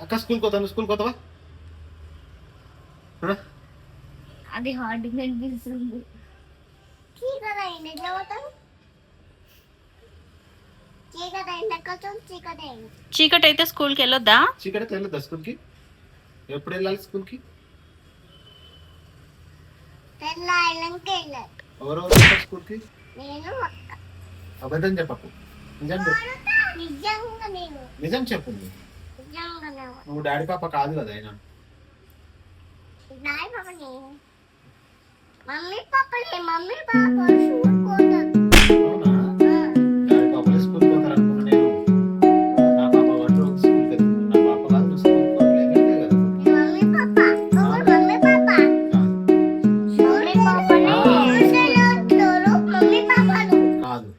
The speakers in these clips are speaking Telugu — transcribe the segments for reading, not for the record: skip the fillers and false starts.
అక్క స్కూల్కి పోతావా అది హార్డ్ కనిపిస్తుంది. చీకటి అయితే స్కూల్కి వెళ్ళొద్దా? చీకటి వెళ్ళొద్దా స్కూల్కి? ఎప్పుడు వెళ్ళాలి స్కూల్కి? ఎవరెవరు వెళ్తారు స్కూల్కి? అబద్ధం చెప్పకు, నిజం చెప్పు. నిజం చెప్పు. నువ్వు డాడీ పాప కాదు కదా ఆయన. మమ్మీ పాప షూట్ పోతారు. అవునా? డాడీ పాపలే స్కూల్కి పోతారు అనుకున్నా నేను. నా పాప వాడు స్కూల్కి వెళ్తుంది. నా పాప కాదు, నువ్వు స్కూల్కి పోవట్లేదంటే కదా. మమ్మీ పాప మమ్మీ పాప మమ్మీ పాపనే మమ్మీ పాపలు కాదు.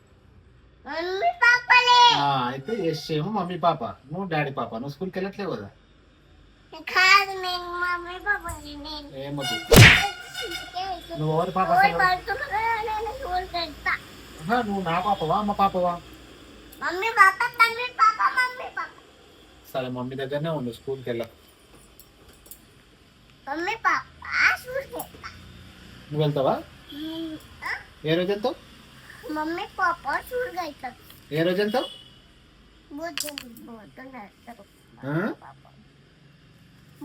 మమ్మీ పాపలే అయితే ఎస్ ఏమో మమ్మీ పాప, నువ్వు డాడీ పాప. నువ్వు స్కూల్కి వెళ్ళట్లేవు కదా. కాదు, నేను మమ్మీ పాపని. నేను ఏమొద్దు. నువ్వు ఎవరి పాప అసలు? నేను స్కూల్ వెళ్తా. నువ్వు నా పాపవా అమ్మ పాపవా? మమ్మీ పాప మమ్మీ పాప మమ్మీ పాప. సరే మమ్మీ దగ్గరనే ఉండు, స్కూల్కి వెళ్ళ. మమ్మీ పాప స్కూల్ వెళ్తా. నువ్వు వెళ్తావా? ఏ రోజు వెళ్తావు? మమ్మీ పాప స్కూల్ వెళ్తారు. ఏ రోజు వెళ్తావు?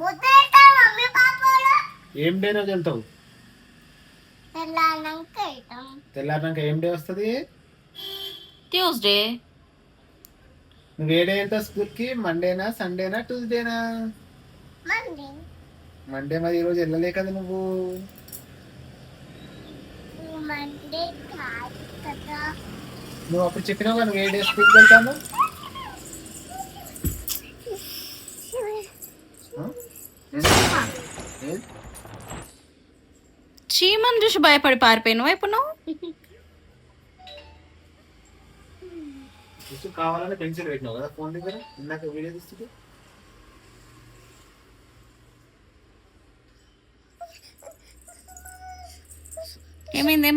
మమ్మీ పాపలు ఏం డే రోజు వెళ్తావు? తెల్లారినాక వెళ్తాం. తెల్లారినాక ఏం డే వస్తుంది? ట్యూస్డే. నువ్వు ఏ డే వెళ్తావు స్కూల్కి? మండేనా, సండేనా, ట్యూస్డేనా? మండే. మండే. మరి ఈ రోజు వెళ్ళలే కదా నువ్వు. మండే కాదు కదా. నువ్వు అప్పుడు చెప్పినావు కదా నువ్వు ఏ డే స్కూల్కి వెళ్తాను. చీమను చూసి భయపడి పారిపోయినావు ఇప్పుడు నువ్వు. కావాలని పెన్సిల్ పెట్టినావు కదా ఫోన్ దగ్గర ఇందాక వీడియో తీస్తుంటే. ఏమైంది?